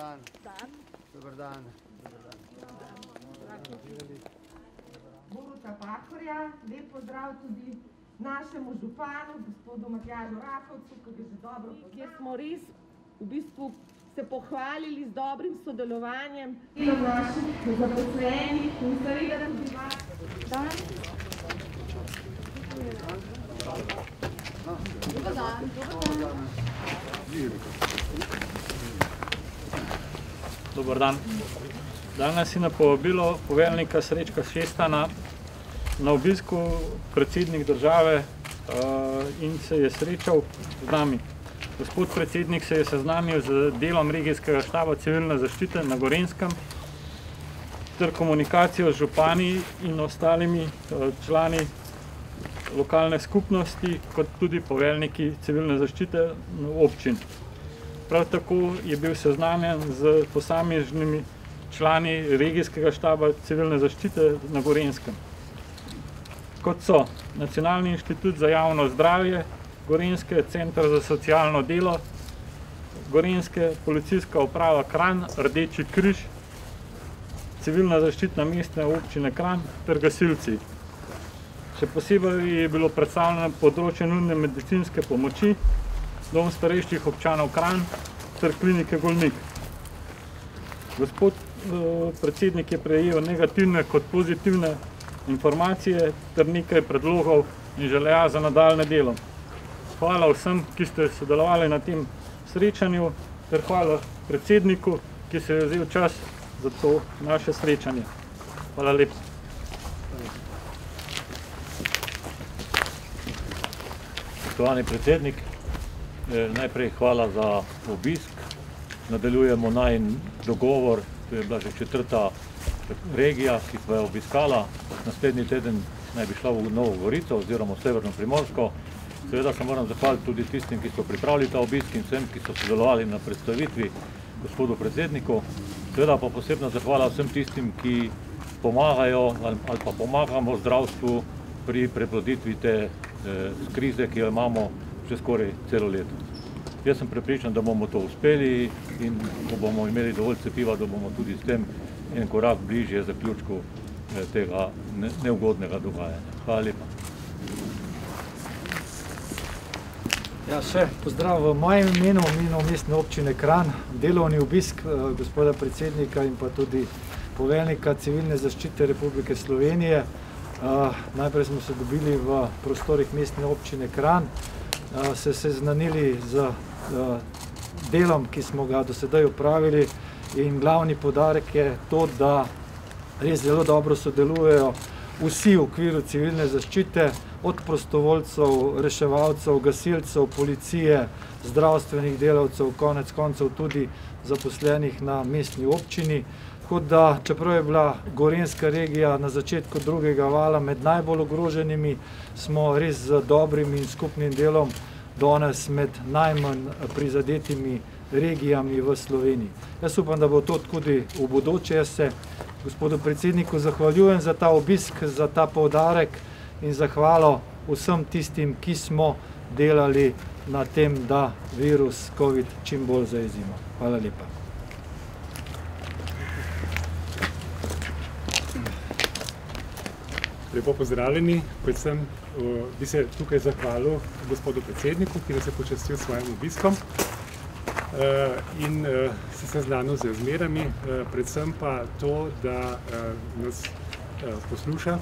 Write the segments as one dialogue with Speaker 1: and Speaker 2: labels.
Speaker 1: dan. Dober dan.
Speaker 2: Boruta Pahorja, lep pozdrav tudi našemu županu, gospodu Matjažu Rakovcu, ki ga že dobro poznamo. Kjer smo res v bistvu se pohvalili z dobrim sodelovanjem delom naših zaposlenih in seveda tudi vas. Dobar dan.
Speaker 3: Dobar dan. Danes je na povabilo poveljnika Srečka Šestana na obisku predsednik države in se je srečal z nami. Gospod predsednik se je seznanil z delom regijskega štaba civilne zaščite na Gorenjskem ter komunikacijo z župani in ostalimi člani lokalne skupnosti, kot tudi poveljniki civilne zaščite občin. Prav tako je bil seznanjen z posameznimi člani regijskega štaba civilne zaščite na Gorenjskem. Kot so Nacionalni inštitut za javno zdravje, Gorenjske center za socialno delo, Gorenjske policijska uprava Kranj, Rdeči križ, civilna zaščitna mestna občine Kranj ter gasilci. Še posebej je bilo predstavljeno področje nujne medicinske pomoči, dom starejših občanov Kranj ter klinike Golnik. Gospod predsednik je prejel negativne kot pozitivne informacije ter nekaj predlogov in želja za nadaljnje delo. Hvala vsem, ki ste sodelovali na tem srečanju, ter hvala predsedniku, ki se je vzel čas za to naše srečanje. Hvala lepa.
Speaker 4: Spoštovani predsednik, najprej hvala za obisk. Nadaljujemo najin dogovor, to je bila že 4. regija, ki smo jo obiskala. Naslednji teden naj bi šla v Novo Gorico oziroma v Severno Primorsko. Seveda se moram zahvaliti tudi tistim, ki so pripravili ta obisk in vsem, ki so sodelovali na predstavitvi gospodu predsedniku. Seveda pa posebna zahvala vsem tistim, ki pomagajo ali pa pomagamo zdravstvu pri prebroditvi te krize, ki jo imamo že skoraj celo leto. Jaz sem prepričan, da bomo to uspeli in ko bomo imeli dovolj cepiva, da bomo tudi s tem en korak bližje zaključku tega neugodnega dogajanja. Hvala lepa.
Speaker 5: Ja, še pozdrav v mojem imenu, imenu mestne občine Kranj, delovni obisk gospoda predsednika in pa tudi poveljnika civilne zaščite Republike Slovenije. Najprej smo se dobili v prostorih mestne občine Kranj, se seznanili z delom, ki smo ga do sedaj opravili, in glavni poudarek je to, da res zelo dobro sodelujejo vsi v okviru civilne zaščite, od prostovoljcev, reševalcev, gasilcev, policije, zdravstvenih delavcev, konec koncev tudi zaposlenih na mestni občini. Tako da, čeprav je bila Gorenjska regija na začetku drugega vala med najbolj ogroženimi, smo res z dobrim in skupnim delom danes med najmanj prizadetimi regijami v Sloveniji. Jaz upam, da bo to tudi v bodoče. Jaz se gospodu predsedniku zahvaljujem za ta obisk, za ta poudarek in zahvalo vsem tistim, ki smo delali na tem, da virus COVID čim bolj zajezimo. Hvala lepa.
Speaker 6: Lepo pozdravljeni, predvsem bi se tukaj zahvalil gospodu predsedniku, ki nas je počastil s svojim obiskom in se seznanil z razmerami, predvsem pa to, da nas posluša,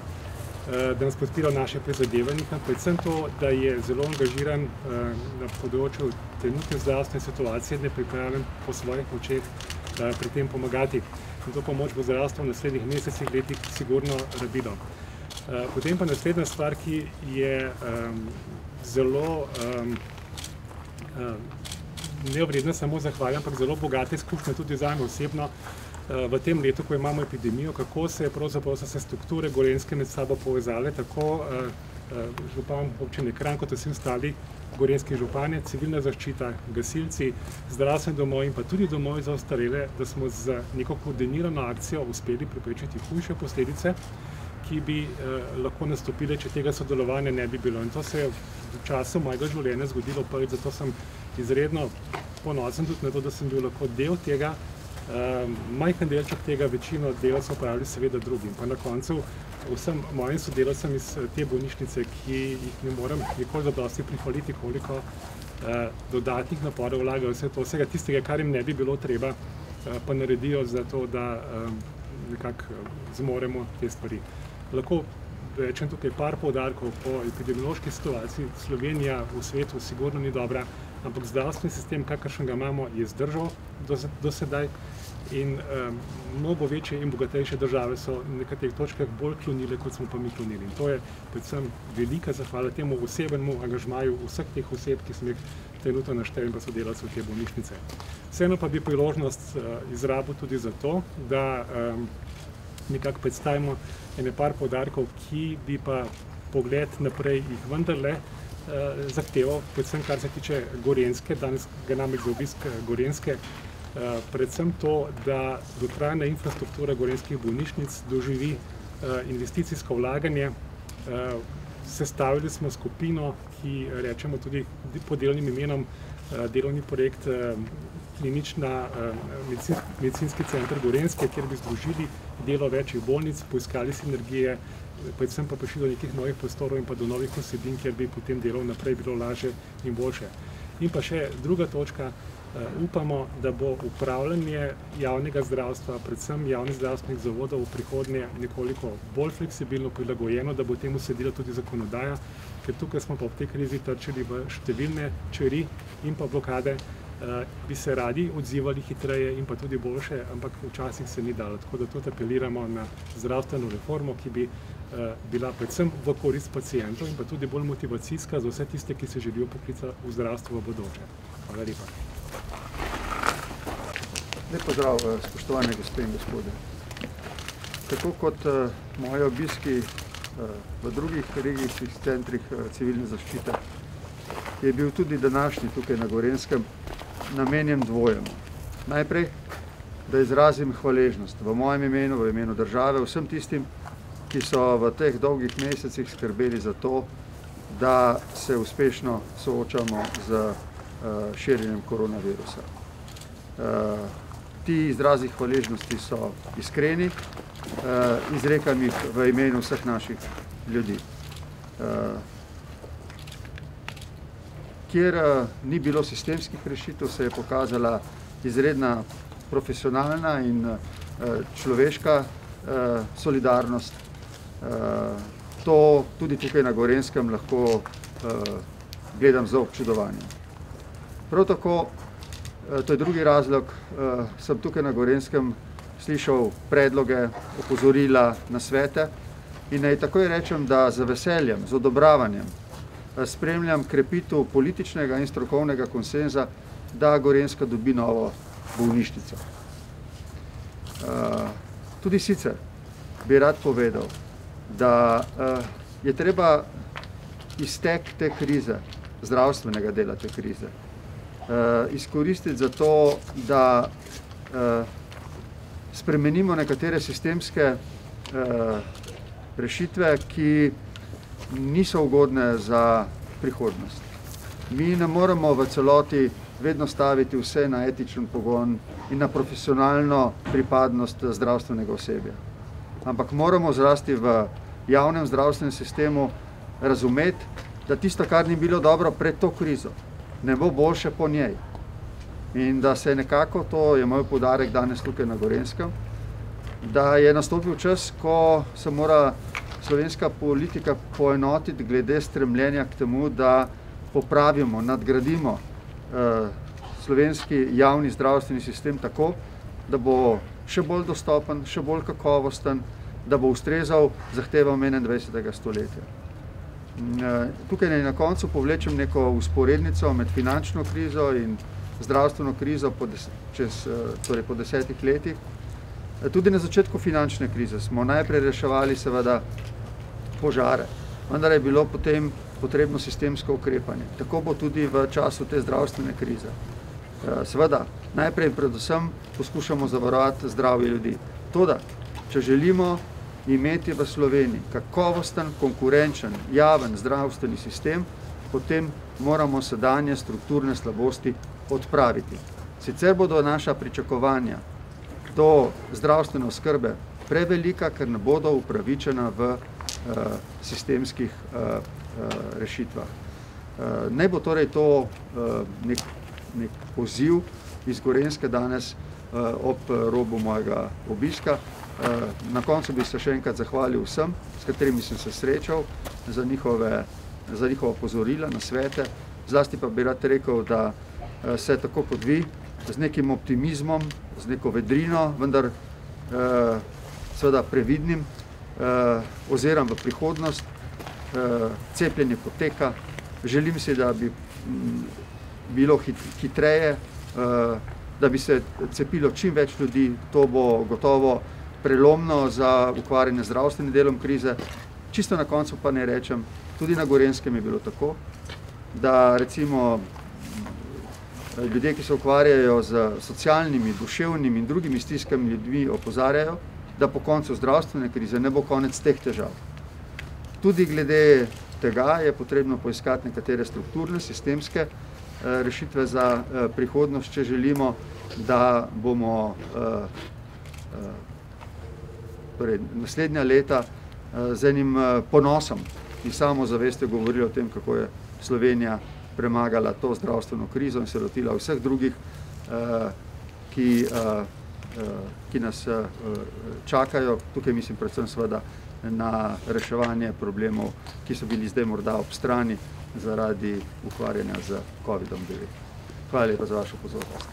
Speaker 6: da nas podpira v naših prizadevanjih, predvsem to, da je zelo angažiran na področju trenutne zdravstvene situacije, da je pripravljen po svojih močeh pri tem pomagati. In to pomoč bo zdravstvo v naslednjih mesecih, letih sigurno rabilo. Potem pa naslednja stvar, ki je zelo nevredna samo zahvalja, ampak zelo bogate izkušnje tudi zame osebno v tem letu, ko imamo epidemijo, kako se pravzaprav so se strukture Gorenjske med sabo povezale, tako župan občine Kranj kot vsi ostali gorenjski županje, civilna zaščita, gasilci, zdravstveni domovi in pa tudi domovi za ostarele, da smo z neko koordinirano akcijo uspeli preprečiti hujše posledice, ki bi lahko nastopile, če tega sodelovanja ne bi bilo. In to se je v času mojega življenja zgodilo prvič, zato sem izredno ponosen tudi na to, da sem bil lahko del tega Majhen delček tega večino dela so opravili seveda drugim. Pa na koncu vsem mojim sodelavcem iz te bolnišnice, ki jih ne morem nikoli zadosti prihvaliti, koliko dodatnih naporov vlagajo vsega tistega, kar jim ne bi bilo treba, pa naredijo za to, da nekako zmoremo te stvari. Lahko rečem tukaj par poudarkov po epidemiološki situaciji. Slovenija v svetu sigurno ni dobra, ampak zdravstveni sistem, kakršen ga imamo, je zdržal do sedaj in mnogo večje in bogatejše države so na nekaterih točkah bolj klonile, kot smo pa mi klonili. In to je predvsem velika zahvala temu osebnemu angažmaju vseh teh oseb, ki sem jih trenutno naštel in pa sodelavcev te bolnišnice. Vseeno pa bi priložnost izrabil tudi za to, da nekako predstavimo ene par poudarkov, ki bi pa pogled naprej jih vendarle zahteval, predvsem kar se tiče Gorenjske, danes ga namreč za obisk Gorenjske, predvsem to, da dotrajna infrastruktura gorenjskih bolnišnic doživi investicijsko vlaganje. Sestavili smo skupino, ki rečemo tudi pod delovnim imenom delovni projekt Medicinski center Gorenjske, kjer bi združili delo večjih bolnic, poiskali sinergije, predvsem pa prišli do nekih novih prostorov in pa do novih vsebin, kjer bi potem delo naprej bilo lažje in boljše. In pa še druga točka, upamo, da bo upravljanje javnega zdravstva, predvsem javnih zdravstvenih zavodov v prihodnje nekoliko bolj fleksibilno prilagojeno, da bo temu sledila tudi zakonodaja, ker tukaj smo pa v tej krizi trčili v številne čeri in pa blokade, bi se radi odzivali hitreje in pa tudi boljše, ampak včasih se ni dalo. Tako da tudi apeliramo na zdravstveno reformo, ki bi bila predvsem v korist pacientov in pa tudi bolj motivacijska za vse tiste, ki se želijo poklicati v zdravstvo v bodoče. Hvala lepa.
Speaker 1: Lep pozdrav, spoštovane gospe in gospode. Tako kot moji obiski v drugih regijskih centrih civilne zaščite, je bil tudi današnji tukaj na Gorenjskem namenjen dvojemu. Najprej, da izrazim hvaležnost v mojem imenu, v imenu države, vsem tistim, ki so v teh dolgih mesecih skrbeli za to, da se uspešno soočamo z širjenjem koronavirusa. Ti izrazi hvaležnosti so iskreni, izrekam jih v imenu vseh naših ljudi. Kjer ni bilo sistemskih rešitev, se je pokazala izredna profesionalna in človeška solidarnost. To tudi tukaj na Gorenjskem lahko gledam z občudovanjem. Prav tako, to je drugi razlog, sem tukaj na Gorenjskem slišal predloge, opozorila, nasvete in naj takoj rečem, da z veseljem, z odobravanjem spremljam krepitev političnega in strokovnega konsenza, da Gorenjska dobi novo bolnišnico. Tudi sicer bi rad povedal, da je treba iztek te krize, zdravstvenega dela te krize, izkoristiti za to, da spremenimo nekatere sistemske rešitve, ki niso ugodne za prihodnost. Mi ne moremo v celoti vedno staviti vse na etičen pogon in na profesionalno pripadnost zdravstvenega osebja. Ampak moramo zrasti v javnem zdravstvenem sistemu razumeti, da tisto, kar ni bilo dobro pred to krizo, ne bo boljše po njej. In da se nekako, to je moj poudarek danes tukaj na Gorenjskem, da je nastopil čas, ko se mora slovenska politika poenotiti glede stremljenja k temu, da popravimo, nadgradimo slovenski javni zdravstveni sistem tako, da bo še bolj dostopen, še bolj kakovosten, da bo ustrezal zahtevam 21. stoletja. Tukaj naj na koncu povlečem neko usporednico med finančno krizo in zdravstveno krizo po 10 letih. Tudi na začetku finančne krize smo najprej reševali seveda požare, vendar je bilo potem potrebno sistemsko ukrepanje. Tako bo tudi v času te zdravstvene krize. Seveda, najprej predvsem poskušamo zavarovati zdravje ljudi. Toda, če želimo imeti v Sloveniji kakovosten, konkurenčen, javen zdravstveni sistem, potem moramo sedanje strukturne slabosti odpraviti. Sicer bodo naša pričakovanja do zdravstvene oskrbe prevelika, ker ne bodo upravičena v sistemskih rešitvah. Ne bo torej to nek poziv iz Gorenjske danes ob robu mojega obiska. Na koncu bi se še enkrat zahvalil vsem, s katerimi sem se srečal, za njihova opozorila, nasvete. Zlasti pa bi rad rekel, da se tako kot vi, z nekim optimizmom, z neko vedrino, vendar seveda previdnim, oziram v prihodnost, cepljenje poteka. Želim si, da bi bilo hitreje, da bi se cepilo čim več ljudi. To bo gotovo prelomno za ukvarjanje z zdravstvenim delom krize. Čisto na koncu pa ne rečem, tudi na Gorenjskem je bilo tako, da recimo ljudje, ki se ukvarjajo z socialnimi, duševnimi in drugimi stiskami ljudmi, opozarjajo, da po koncu zdravstvene krize ne bo konec teh težav. Tudi glede tega je potrebno poiskati nekatere strukturne, sistemske rešitve za prihodnost, če želimo, da bomo torej naslednja leta z enim ponosom in samozavestjo govorili o tem, kako je Slovenija premagala to zdravstveno krizo in se lotila vseh drugih, ki nas čakajo. Tukaj mislim predvsem seveda na reševanje problemov, ki so bili zdaj morda ob strani zaradi ukvarjanja z COVID-19. Hvala lepa za vašo pozornost.